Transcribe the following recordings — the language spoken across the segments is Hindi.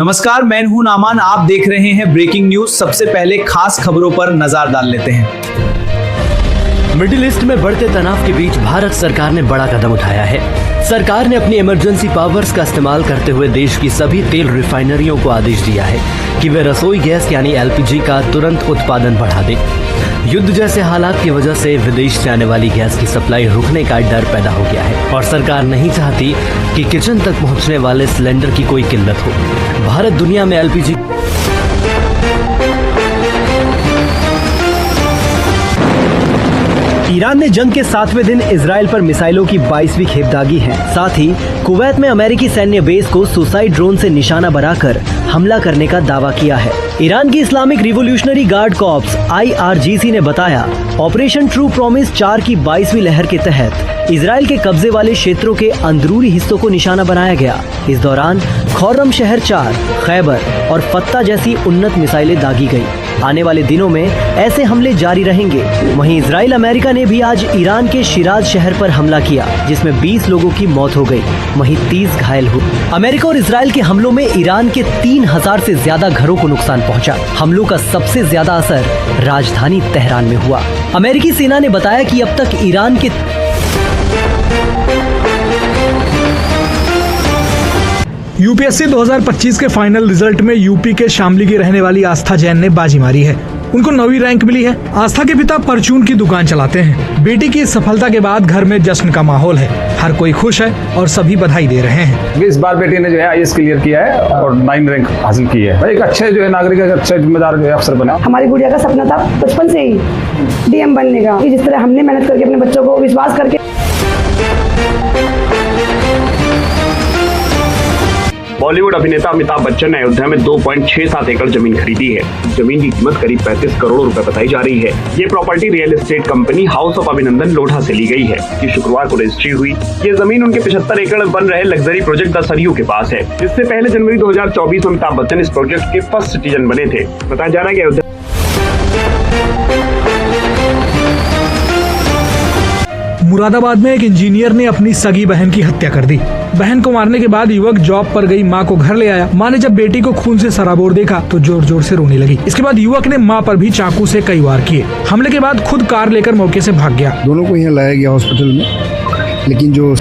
नमस्कार, मैं हूं नामान। आप देख रहे हैं ब्रेकिंग न्यूज। सबसे पहले खास खबरों पर नजर डाल लेते हैं। मिडिल ईस्ट में बढ़ते तनाव के बीच भारत सरकार ने बड़ा कदम उठाया है। सरकार ने अपनी इमरजेंसी पावर्स का इस्तेमाल करते हुए देश की सभी तेल रिफाइनरियों को आदेश दिया है कि वे रसोई गैस यानी एलपीजी का तुरंत उत्पादन बढ़ा दें। युद्ध जैसे हालात की वजह से विदेश से आने वाली गैस की सप्लाई रुकने का डर पैदा हो गया है और सरकार नहीं चाहती कि किचन तक पहुंचने वाले सिलेंडर की कोई किल्लत हो। भारत दुनिया में एलपीजी ईरान ने जंग के 7वें दिन इजराइल पर मिसाइलों की 22वीं खेप दागी है। साथ ही कुवैत में अमेरिकी सैन्य बेस को सुसाइड ड्रोन से निशाना बनाकर हमला करने का दावा किया है। ईरान की Islamic revolutionary guard corps IRGC ने बताया, ऑपरेशन ट्रू प्रॉमिस 4 की 22वीं लहर के तहत इजराइल के कब्जे वाले क्षेत्रों के अंदरूनी हिस्सों को निशाना बनाया गया। इस दौरान खौर्रम शहर 4, खैबर और फत्ता जैसी उन्नत मिसाइलें दागी गई। आने वाले दिनों में ऐसे हमले जारी रहेंगे। वहीं इजराइल अमेरिका ने भी आज ईरान के शिराज शहर पर हमला किया, जिसमें 20 लोगों की मौत हो गई, वहीं 30 घायल हुए। अमेरिका और इजराइल के हमलों में ईरान के 3000 से ज्यादा घरों को नुकसान पहुंचा। हमलों का सबसे ज्यादा असर राजधानी तेहरान में हुआ। अमेरिकी सेना ने बताया कि अब तक ईरान के यूपीएससी 2025 के फाइनल रिजल्ट में यूपी के शामली की रहने वाली आस्था जैन ने बाजी मारी है। उनको 9वीं रैंक मिली है। आस्था के पिता परचून की दुकान चलाते हैं। बेटी की सफलता के बाद घर में जश्न का माहौल है। हर कोई खुश है और सभी बधाई दे रहे हैं। इस बार बेटी ने जो है IAS क्लियर किया है और 9 रैंक हासिल की है। एक अच्छे जो है नागरिक, अच्छा जिम्मेदार जो है अफसर बना। हमारी गुड़िया का सपना था बचपन से ही DM बनने का। जिस तरह हमने मेहनत करके अपने बच्चों को विश्वास करके बॉलीवुड अभिनेता अमिताभ बच्चन ने अयोध्या में 2.67 एकड़ जमीन खरीदी है। जमीन की कीमत करीब 35 करोड़ रुपए बताई जा रही है। ये property real estate company house of अभिनंदन लोढ़ा से ली गई है, कि शुक्रवार को रजिस्ट्री हुई। ये जमीन उनके 75 एकड़ बन रहे लग्जरी प्रोजेक्ट द सरयू के पास है। इससे पहले जनवरी 2024 में अमिताभ बच्चन इस प्रोजेक्ट के फर्स्ट सिटीजन बने थे। बताया जा रहा है कि अयोध्या मुरादाबाद में एक इंजीनियर ने अपनी सगी बहन की हत्या कर दी। बहन को मारने के बाद युवक जॉब पर गई मां को घर ले आया। मां ने जब बेटी को खून से सराबोर देखा तो जोर जोर से रोने लगी। इसके बाद युवक ने मां पर भी चाकू से कई वार किए। हमले के बाद खुद कार लेकर मौके से भाग गया। दोनों को यहाँ लाया गया हॉस्पिटल में, लेकिन जो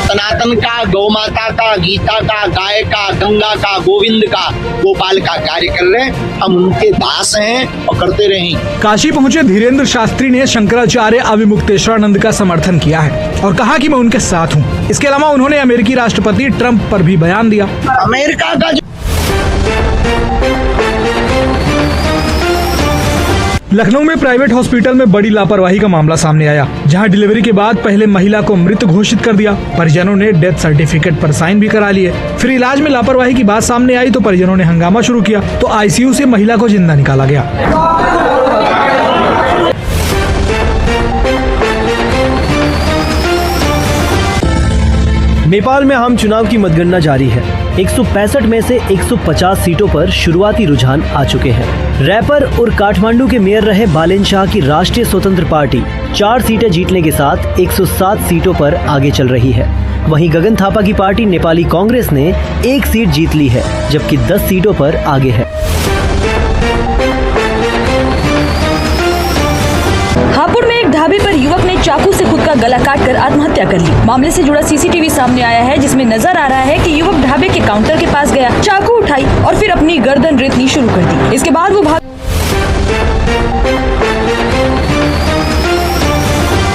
सनातन का, गौ माता का, गीता का, गाय का, गंगा का, गोविंद का, गोपाल का कार्य कर रहे हैं। हम उनके दास हैं और करते रहें। काशी पहुंचे धीरेन्द्र शास्त्री ने शंकराचार्य अविमुक्तेश्वरानंद का समर्थन किया है और कहा कि मैं उनके साथ हूं। इसके अलावा उन्होंने अमेरिकी राष्ट्रपति ट्रंप पर भी बयान दिया। अमेरिका का लखनऊ में प्राइवेट हॉस्पिटल में बड़ी लापरवाही का मामला सामने आया, जहां डिलीवरी के बाद पहले महिला को मृत घोषित कर दिया। परिजनों ने डेथ सर्टिफिकेट पर साइन भी करा लिए। फिर इलाज में लापरवाही की बात सामने आई तो परिजनों ने हंगामा शुरू किया, तो ICU से महिला को जिंदा निकाला गया। नेपाल में आम चुनाव की मतगणना जारी है। 165 में से 150 सीटों पर शुरुआती रुझान आ चुके हैं। रैपर और काठमांडू के मेयर रहे बालेन शाह की राष्ट्रीय स्वतंत्र पार्टी 4 सीटें जीतने के साथ 107 सीटों पर आगे चल रही है। वहीं गगन थापा की पार्टी नेपाली कांग्रेस ने 1 सीट जीत ली है, जबकि 10 सीटों पर आगे है। हापुड़ में एक ढाबे पर युवक ने चाकू से खुद का गला काटकर आत्महत्या कर ली। मामले से जुड़ा CCTV सामने आया है, जिसमें नजर आ रहा है कि युवक ढाबे के काउंटर के पास गया, चाकू उठाई और फिर अपनी गर्दन रेतनी शुरू कर दी। इसके बाद वो भाग।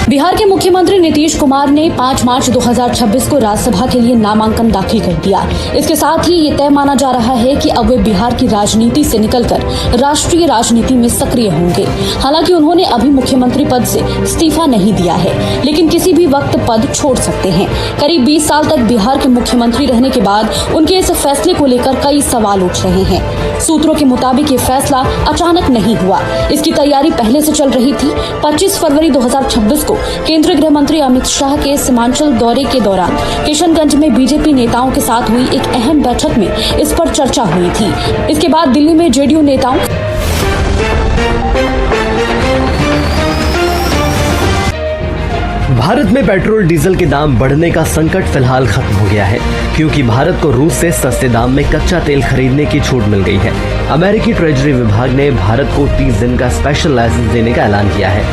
बिहार के मुख्यमंत्री नीतीश कुमार ने 5 मार्च 2026 को राज्यसभा के लिए नामांकन दाखिल कर दिया। इसके साथ ही ये तय माना जा रहा है कि अब वे बिहार की राजनीति से निकलकर राष्ट्रीय राजनीति में सक्रिय होंगे। हालांकि उन्होंने अभी मुख्यमंत्री पद से इस्तीफा नहीं दिया है, लेकिन किसी भी वक्त पद छोड़ सकते हैं। करीब 20 साल तक बिहार के मुख्यमंत्री रहने के बाद उनके इस फैसले को लेकर कई सवाल उठ रहे हैं। सूत्रों के मुताबिक ये फैसला अचानक नहीं हुआ, इसकी तैयारी पहले से चल रही थी। 25 फरवरी 2026 को केंद्रीय गृह मंत्री अमित शाह के सीमांचल दौरे के दौरान किशनगंज में बीजेपी नेताओं के साथ हुई एक अहम बैठक में इस पर चर्चा हुई थी। इसके बाद दिल्ली में JDU नेताओं भारत में पेट्रोल डीजल के दाम बढ़ने का संकट फिलहाल खत्म हो गया है, क्योंकि भारत को रूस से सस्ते दाम में कच्चा तेल खरीदने की छूट मिल गई है। अमेरिकी ट्रेजरी विभाग ने भारत को 30 दिन का स्पेशल लाइसेंस देने का ऐलान किया है।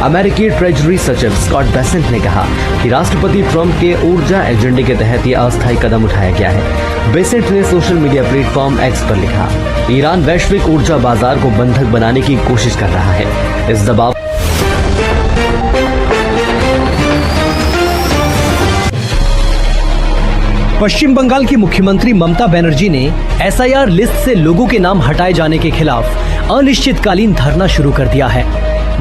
अमेरिकी ट्रेजरी सचिव स्कॉट बेसेंट ने कहा कि राष्ट्रपति ट्रंप के ऊर्जा एजेंडे के तहत यह अस्थायी कदम उठाया गया है। बेसेंट ने सोशल मीडिया प्लेटफॉर्म एक्स पर लिखा, ईरान वैश्विक ऊर्जा बाजार को बंधक बनाने की कोशिश कर रहा है। इस दबाव पश्चिम बंगाल की मुख्यमंत्री ममता बनर्जी ने एसआईआर लिस्ट से लोगों के नाम हटाए जाने के खिलाफ अनिश्चितकालीन धरना शुरू कर दिया है।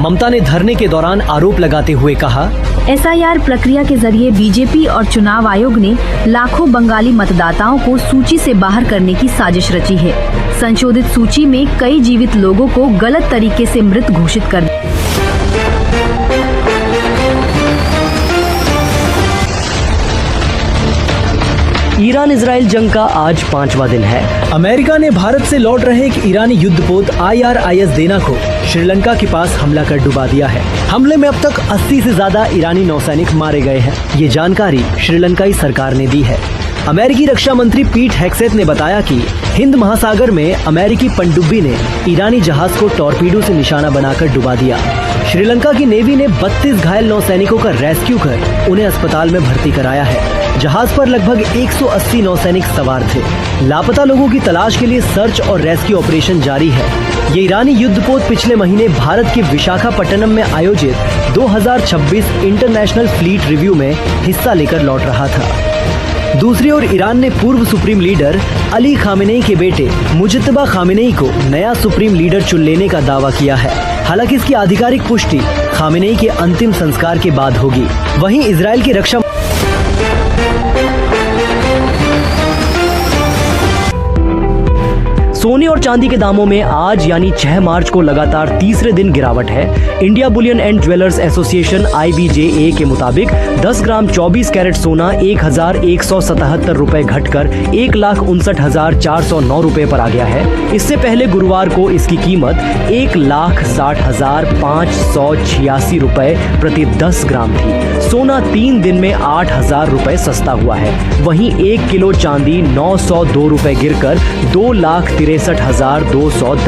ममता ने धरने के दौरान आरोप लगाते हुए कहा, एसआईआर प्रक्रिया के जरिए बीजेपी और चुनाव आयोग ने लाखों बंगाली मतदाताओं को सूची से बाहर करने की साजिश रची है। संशोधित सूची में कई जीवित लोगों को गलत तरीके से मृत घोषित कर ईरान इजराइल जंग का आज 5वां दिन है। अमेरिका ने भारत से लौट रहे एक ईरानी युद्धपोत IRIS देना को श्रीलंका के पास हमला कर डुबा दिया है। हमले में अब तक 80 से ज्यादा ईरानी नौसैनिक मारे गए हैं। ये जानकारी श्रीलंकाई सरकार ने दी है। अमेरिकी रक्षा मंत्री पीट हेक्सेथ ने बताया कि हिंद महासागर में अमेरिकी पनडुब्बी ने ईरानी जहाज को टॉर्पीडो से निशाना बनाकर डुबा दिया। श्रीलंका की नेवी ने 32 घायल नौसैनिकों का रेस्क्यू कर उन्हें अस्पताल में भर्ती कराया है। जहाज पर लगभग 180 नौसैनिक सवार थे। लापता लोगों की तलाश के लिए सर्च और रेस्क्यू ऑपरेशन जारी है। ये ईरानी युद्धपोत पिछले महीने भारत के विशाखापट्टनम में आयोजित 2026 इंटरनेशनल फ्लीट रिव्यू में हिस्सा लेकर लौट रहा था। दूसरी ओर ईरान ने पूर्व सुप्रीम लीडर अली खामेनेई के बेटे मुजतबा खामेनेई को नया सुप्रीम लीडर चुन लेने का दावा किया है। हालांकि इसकी आधिकारिक पुष्टि खामेनेई के अंतिम संस्कार के बाद होगी। वहीं इजराइल की रक्षा सोने और चांदी के दामों में आज यानी 6 मार्च को लगातार तीसरे दिन गिरावट है। India Boolean and jewellers association IBJA के मुताबिक 10 ग्राम 24 कैरेट सोना 1177 रुपए घटकर 1,59,409 रुपए पर आ गया है। इससे पहले गुरुवार को इसकी कीमत 1,60,586 रुपए प्रति 10 ग्राम थी। सोना 3 दिन में 8,000 रुपए सस्ता हुआ है। वहीं 1 किलो चांदी 902 रुपए गिरकर 2,63,210